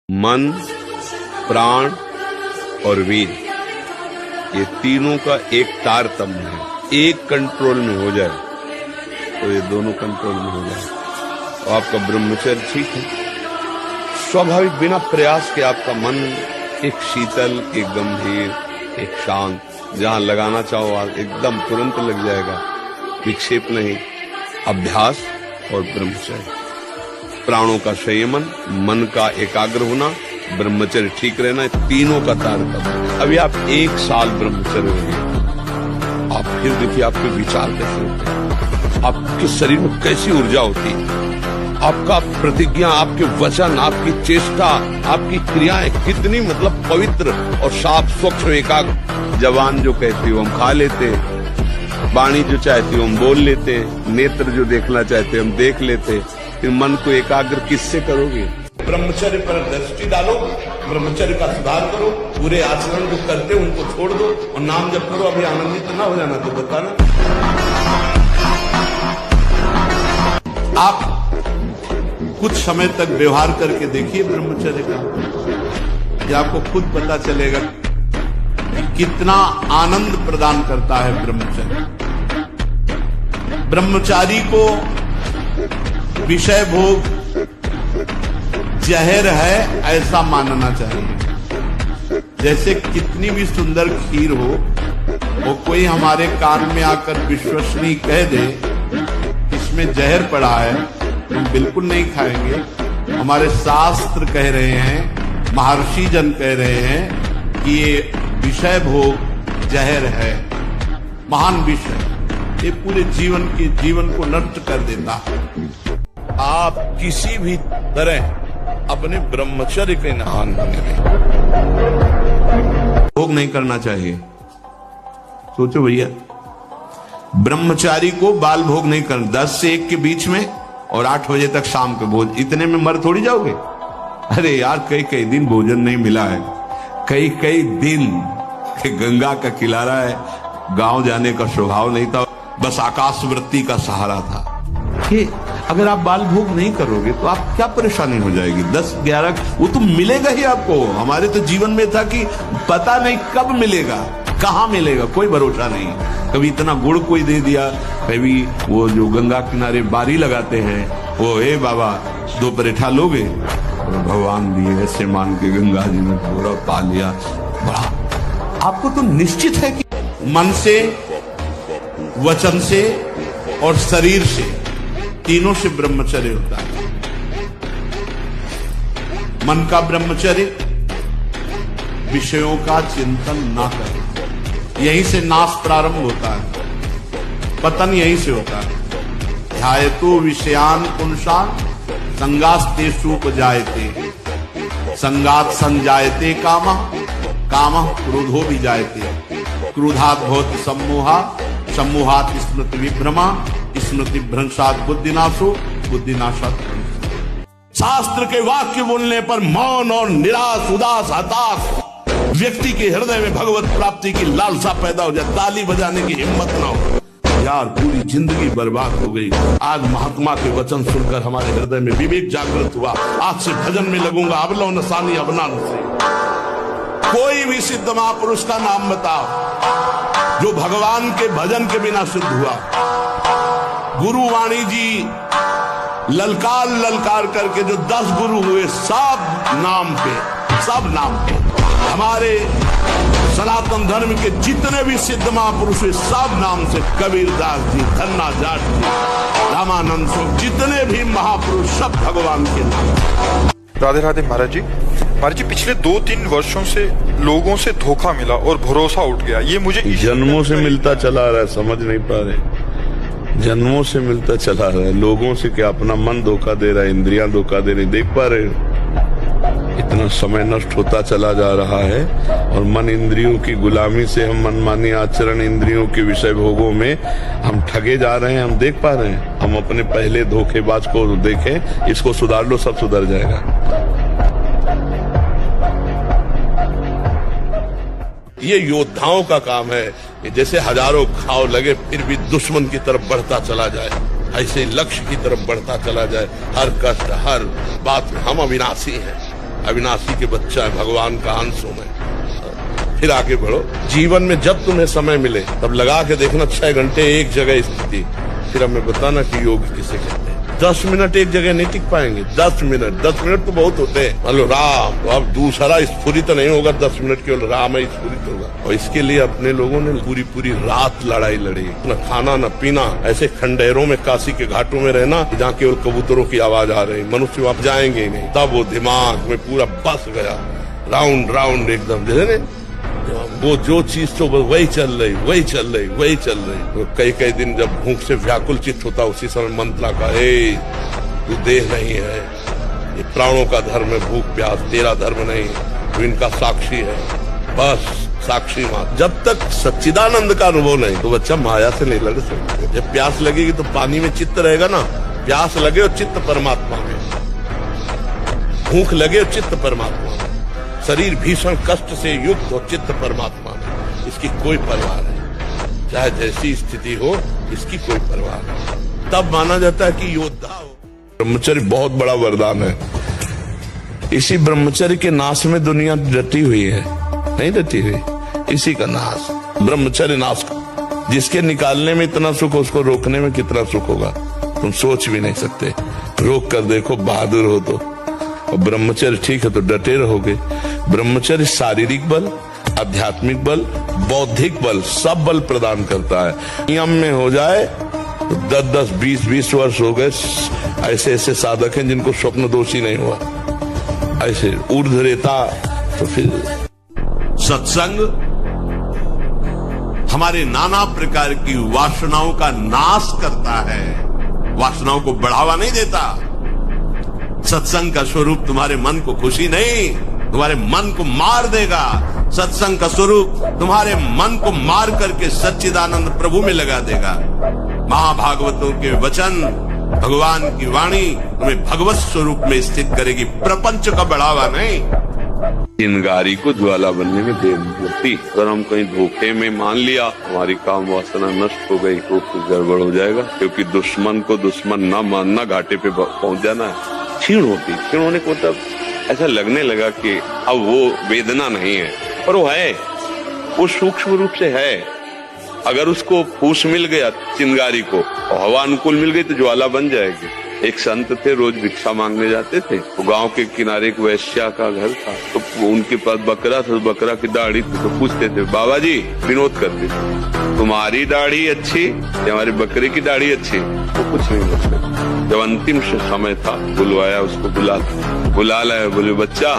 मन, प्राण और वीर, ये तीनों का एक तारतम्य है। एक कंट्रोल में हो जाए तो ये दोनों कंट्रोल में हो जाए तो आपका ब्रह्मचर्य ठीक है। स्वाभाविक बिना प्रयास के आपका मन एक शीतल, एक गंभीर, एक शांत, जहां लगाना चाहो आप एकदम तुरंत लग जाएगा। विक्षेप नहीं, अभ्यास और ब्रह्मचर्य। प्राणों का संयमन, मन का एकाग्र होना, ब्रह्मचर्य ठीक रहना, तीनों का तारतम्य। अभी आप 1 साल ब्रह्मचर्य हो गए, आप फिर देखिए आपके विचार कैसे होते हैं, आपके शरीर में कैसी ऊर्जा होती है, आपका प्रतिज्ञा, आपके वचन, आपकी चेष्टा, आपकी क्रियाएं कितनी मतलब पवित्र और साफ स्वच्छ एकाग्र। जवान जो कहती हो हम खा लेते, वाणी जो चाहती हो हम बोल लेते, नेत्र जो देखना चाहते हम देख लेते, फिर मन को एकाग्र किससे करोगे? ब्रह्मचर्य पर दृष्टि डालो, ब्रह्मचर्य का सुधार करो, पूरे आचरण जो करते उनको छोड़ दो और नाम जप करो। अभी आनंदित ना हो जाना तो बताना। आप कुछ समय तक व्यवहार करके देखिए ब्रह्मचर्य का, ये आपको खुद पता चलेगा कितना आनंद प्रदान करता है ब्रह्मचर्य। ब्रह्मचारी को विषय भोग जहर है ऐसा मानना चाहिए। जैसे कितनी भी सुंदर खीर हो, वो कोई हमारे कान में आकर विश्वसनीय कह दे इसमें जहर पड़ा है, हम बिल्कुल नहीं खाएंगे। हमारे शास्त्र कह रहे हैं, महर्षि जन कह रहे हैं कि ये विषय भोग जहर है, महान विषय, ये पूरे जीवन को नष्ट कर देता है। आप किसी भी तरह अपने ब्रह्मचर्य के नाम करें, भोग नहीं करना चाहिए। सोचो भैया, ब्रह्मचारी को बाल भोग नहीं करना, 10 से 1 के बीच में और 8 बजे तक शाम के भोज, इतने में मर थोड़ी जाओगे। अरे यार, कई दिन भोजन नहीं मिला है, कई दिन गंगा का किनारा है, गांव जाने का स्वभाव नहीं था, बस आकाशवृत्ति का सहारा था। अगर आप बाल भोग नहीं करोगे तो आप क्या परेशानी हो जाएगी? 10-11 वो तो मिलेगा ही आपको। हमारे तो जीवन में था कि पता नहीं कब मिलेगा, कहाँ मिलेगा, कोई भरोसा नहीं। कभी इतना गुड़ कोई दे दिया, कभी वो जो गंगा किनारे बारी लगाते हैं, वो हे बाबा 2 परेठा लोगे, भगवान दिए ऐसे मान के गंगा जी ने पूरा पा लिया। बड़ा आपको तो निश्चित है कि मन से, वचन से और शरीर से, तीनों से ब्रह्मचर्य होता है। मन का ब्रह्मचर्य, विषयों का चिंतन ना करें, यहीं से नाश प्रारंभ होता है, पतन यहीं से होता है। ध्यायतो विषयान पुंसान संगास्तेषु उपजायते, संगात संजायते कामः, कामः क्रोधो विजायते, क्रोधात् भवति सम्मोहा, सम्मोहात् स्मृति विभ्रमा, स्मृति भ्रंशात बुद्धिनाशो, बुद्धिनाशात। शास्त्र के वाक्य बोलने पर मौन और निराश, उदास, हताश व्यक्ति के हृदय में भगवत प्राप्ति की लालसा पैदा हो जाए, ताली बजाने की हिम्मत ना हो। यार पूरी जिंदगी बर्बाद हो गई। आज महात्मा के वचन सुनकर हमारे हृदय में विवेक जागृत हुआ। आज से भजन में लगूंगा, अबलो नसानी अबनान से। कोई भी सिद्ध महापुरुष का नाम बताओ जो भगवान के भजन के बिना सिद्ध हुआ। गुरुवाणी जी ललकार करके जो 10 गुरु हुए, सब नाम पे। हमारे सनातन धर्म के जितने भी सिद्ध महापुरुष हुए, सब नाम से। कबीरदास जी, धन्ना जाट जी, रामानंद सिंह, जितने भी महापुरुष, सब भगवान के नाम। राधे राधे महाराज जी। महाराज जी, पिछले 2-3 वर्षों से लोगों से धोखा मिला और भरोसा उठ गया। ये मुझे जन्मों से मिलता चला रहा है, समझ नहीं पा रहे। जन्मों से मिलता चला रहा है लोगों से, क्या अपना मन धोखा दे रहा है, इंद्रियां धोखा दे रही, देख पा रहे हो? इतना समय नष्ट होता चला जा रहा है और मन इंद्रियों की गुलामी से, हम मनमानी आचरण, इंद्रियों के विषय भोगों में हम ठगे जा रहे हैं। हम देख पा रहे हैं। हम अपने पहले धोखेबाज को देखें, इसको सुधार लो, सब सुधर जाएगा। ये योद्धाओं का काम है कि जैसे हजारों घाव लगे फिर भी दुश्मन की तरफ बढ़ता चला जाए, ऐसे लक्ष्य की तरफ बढ़ता चला जाए। हर कष्ट, हर बात में हम अविनाशी हैं। अविनाशी के बच्चा है, भगवान का अंश हूं मैं। फिर आगे बढ़ो। जीवन में जब तुम्हें समय मिले तब लगा के देखना 6 घंटे एक जगह स्थिति, फिर हमें बताना कि योग किसे कहते हैं। 10 मिनट एक जगह नहीं टिक पाएंगे। 10 मिनट तो बहुत होते हैं। मान लो राम, तो अब दूसरा स्फुरित नहीं होगा, 10 मिनट केवल राम ही स्फुरित होगा। और इसके लिए अपने लोगों ने पूरी रात लड़ाई लड़ी, न खाना न पीना, ऐसे खंडहरों में काशी के घाटों में रहना जहाँ केवल कबूतरों की आवाज आ रही, मनुष्य वहां जाएंगे ही नहीं। तब वो दिमाग में पूरा बस गया, राउंड एकदम, जैसे न वो जो चीज तो वही चल रही। तो कई दिन जब भूख से व्याकुल चित्त होता, उसी समय मंत्रा का, हे तू देह नहीं है, ये प्राणों का धर्म है, भूख प्यास, तेरा धर्म नहीं, तू इनका साक्षी है, बस साक्षी मात्र। जब तक सच्चिदानंद का अनुभव नहीं तो बच्चा माया से नहीं लड़ सकते। जब प्यास लगेगी तो पानी में चित्त रहेगा ना, प्यास लगे और चित्त परमात्मा में, भूख लगे और चित्त परमात्मा में, शरीर भीषण कष्ट से युक्त हो, चित्त परमात्मा में, इसकी कोई परवाह नहीं। चाहे जैसी स्थिति हो, इसकी कोई परवाह नहीं। तब माना जाता है कि योद्धा हो। ब्रह्मचर्य बहुत बड़ा वरदान है। इसी ब्रह्मचर्य के नाश में दुनिया डटी हुई है, नहीं डटी हुई, इसी का नाश, ब्रह्मचर्य नाश। जिसके निकालने में इतना सुख, उसको रोकने में कितना सुख होगा तुम सोच भी नहीं सकते। रोक कर देखो, बहादुर हो तो। और ब्रह्मचर्य ठीक है तो डटे रहोगे। ब्रह्मचर्य शारीरिक बल, आध्यात्मिक बल, बौद्धिक बल, सब बल प्रदान करता है। नियम में हो जाए तो 10-10, 20-20 वर्ष हो गए। ऐसे साधक हैं जिनको स्वप्न दोष ही नहीं हुआ, ऐसे ऊर्ध्व रेता। तो फिर सत्संग हमारे नाना प्रकार की वासनाओं का नाश करता है, वासनाओं को बढ़ावा नहीं देता। सत्संग का स्वरूप तुम्हारे मन को खुशी नहीं, तुम्हारे मन को मार देगा। सत्संग का स्वरूप तुम्हारे मन को मार करके सच्चिदानंद प्रभु में लगा देगा। महाभागवतों के वचन, भगवान की वाणी तुम्हें भगवत स्वरूप में स्थित करेगी, प्रपंच का बढ़ावा नहीं। चिंगारी को ज्वाला बनने में देर नहीं लगती। अगर हम कहीं धोखे में मान लिया हमारी काम वासना नष्ट हो गई तो गड़बड़ हो जाएगा, क्योंकि दुश्मन को दुश्मन न मानना, घाटे पे पहुंच जाना है। क्षीण होने को तब ऐसा लगने लगा कि अब वो वेदना नहीं है, पर वो है, वो सूक्ष्म रूप से है। अगर उसको फूस मिल गया चिंगारी को और हवा अनुकूल मिल गई तो ज्वाला बन जाएगी। एक संत थे, रोज भिक्षा मांगने जाते थे। वो गांव के किनारे एक वैश्या का घर था, तो उनके पास बकरा था, तो बकरा की दाढ़ी थी। तो पूछते थे, बाबा जी, विनोद करते थे, तुम्हारी दाढ़ी अच्छी या हमारी बकरे की दाढ़ी अच्छी? वो कुछ नहीं बोलते। जब अंतिम समय था, बुलवाया उसको, बुला लाया, बोले बच्चा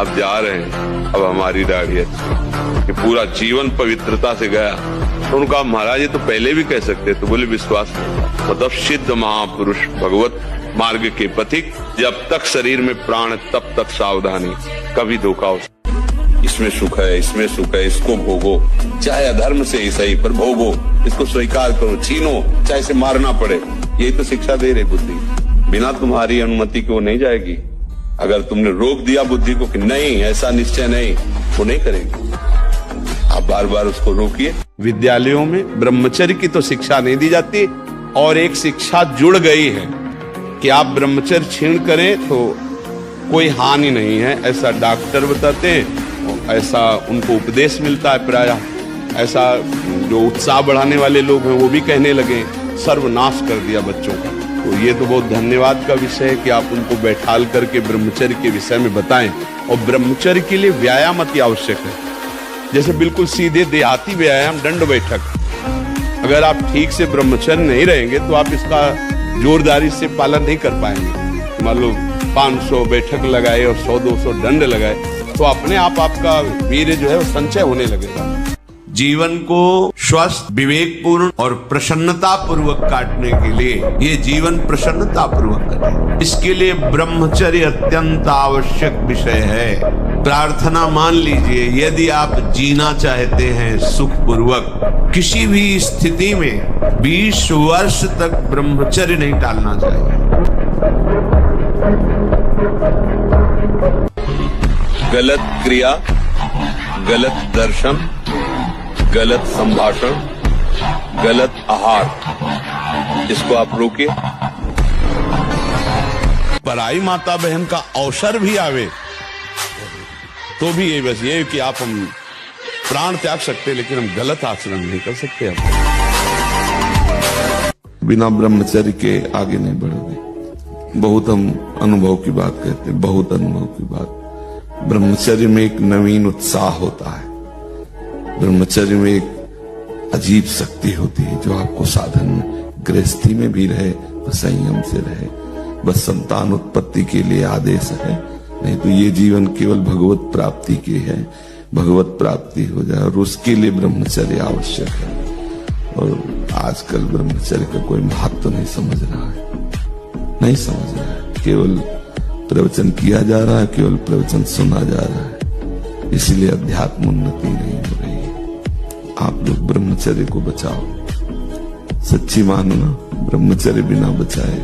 अब जा रहे हैं, अब हमारी दाढ़ी अच्छी। कि पूरा जीवन पवित्रता से गया। तो उनका महाराज ये तो पहले भी कह सकते, तो बोले विश्वास नहीं। मतलब सिद्ध महापुरुष, भगवत मार्ग के पथिक, जब तक शरीर में प्राण तब तक सावधानी, कभी धोखा हो। इसमें सुख है, इसमें सुख है, इसको भोगो, चाहे अधर्म से ही सही पर भोगो, इसको स्वीकार करो, छीनो, चाहे इसे मारना पड़े। यही तो शिक्षा दे रही बुद्धि। बिना तुम्हारी अनुमति के वो नहीं जाएगी। अगर तुमने रोक दिया बुद्धि को कि नहीं, ऐसा निश्चय नहीं, वो नहीं करेगी। आप बार बार उसको रोकिए। विद्यालयों में ब्रह्मचर्य की तो शिक्षा नहीं दी जाती, और एक शिक्षा जुड़ गई है कि आप ब्रह्मचर्य क्षीण करें तो कोई हानि नहीं है, ऐसा डॉक्टर बताते हैं, ऐसा उनको उपदेश मिलता है प्रायः। ऐसा जो उत्साह बढ़ाने वाले लोग हैं वो भी कहने लगे, सर्वनाश कर दिया बच्चों का। तो ये तो बहुत धन्यवाद का विषय है कि आप उनको बैठाल करके ब्रह्मचर्य के विषय में बताएं। और ब्रह्मचर्य के लिए व्यायाम अति आवश्यक है। जैसे बिल्कुल सीधे देहाती व्यायाम, दंड बैठक, अगर आप ठीक से ब्रह्मचर्य नहीं रहेंगे तो आप इसका जोरदारी से पालन नहीं कर पाएंगे। मान लो 500 बैठक लगाए और 100-200 दंड लगाए तो अपने आप आपका वीर्य जो है वो संचय होने लगेगा। जीवन को स्वस्थ, विवेकपूर्ण और प्रसन्नता पूर्वक काटने के लिए, ये जीवन प्रसन्नता पूर्वक कटे, इसके लिए ब्रह्मचर्य अत्यंत आवश्यक विषय है। प्रार्थना मान लीजिए, यदि आप जीना चाहते हैं सुख पूर्वक, किसी भी स्थिति में 20 वर्ष तक ब्रह्मचर्य नहीं टालना चाहिए। गलत क्रिया, गलत दर्शन, गलत संभाषण, गलत आहार, इसको आप रोकिए। पराई माता बहन का अवसर भी आवे तो भी ये बस ये कि आप हम प्राण त्याग सकते हैं, लेकिन हम गलत आचरण नहीं कर सकते। हम बिना ब्रह्मचर्य के आगे नहीं बढ़ोगे। बहुत हम अनुभव की बात कहते हैं, बहुत अनुभव की बात। ब्रह्मचर्य में एक नवीन उत्साह होता है, ब्रह्मचर्य में एक अजीब शक्ति होती है जो आपको साधन में, गृहस्थी में भी रहे तो संयम से रहे। बस संतान उत्पत्ति के लिए आदेश है, नहीं तो ये जीवन केवल भगवत प्राप्ति के है। भगवत प्राप्ति हो जाए और उसके लिए ब्रह्मचर्य आवश्यक है। और आजकल ब्रह्मचर्य का कोई महत्व नहीं समझ रहा है, नहीं समझ रहा है। केवल प्रवचन किया जा रहा है, केवल प्रवचन सुना जा रहा है, इसीलिए अध्यात्म उन्नति नहीं हो रही है। आप लोग ब्रह्मचर्य को बचाओ, सच्ची मानना, ब्रह्मचर्य बिना बचाए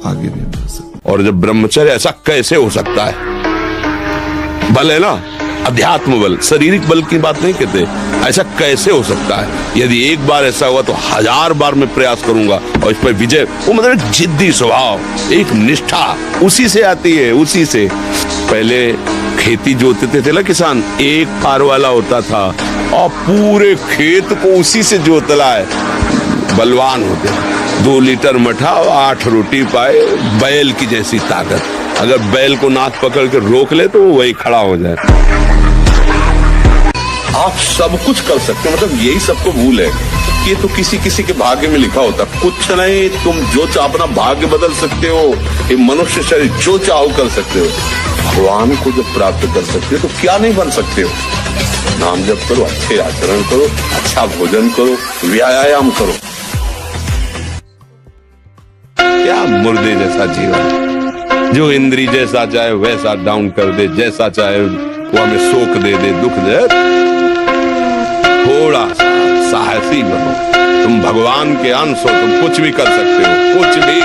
आगे नहीं बढ़ सकते। और जब ब्रह्मचर्य ऐसा कैसे हो सकता है, बल है ना, अध्यात्म बल, शारीरिक बल की बात नहीं कहते, ऐसा कैसे हो सकता है? यदि एक बार ऐसा हुआ तो 1000 बार मैं प्रयास करूंगा और इस पर विजय। वो मतलब जिद्दी स्वभाव, एक निष्ठा उसी से आती है, उसी से। पहले खेती जोतते थे ना किसान, एक पार वाला होता था और पूरे खेत को उसी से जोतला है, बलवान होते। 2 लीटर मठा और 8 रोटी पाए, बैल की जैसी ताकत। अगर बैल को नाक पकड़ के रोक ले तो वही खड़ा हो जाए। आप सब कुछ कर सकते हो, मतलब यही सबको भूल है कि ये तो किसी किसी के भाग्य में लिखा होता। कुछ नहीं, तुम जो चाहो अपना भाग्य बदल सकते हो। ये मनुष्य शरीर जो चाहो कर सकते हो। भगवान को जब प्राप्त कर सकते हो तो क्या नहीं बन सकते हो। नाम जप करो, अच्छे आचरण करो, अच्छा भोजन करो, व्यायाम करो। क्या मुर्दे जैसा जीवन, जो इंद्री जैसा चाहे वैसा डाउन कर दे, जैसा चाहे वो हमें शोक दे दे, दुख दे। थोड़ा सा साहसी बनो, तुम भगवान के अंश हो, तुम कुछ भी कर सकते हो, कुछ भी।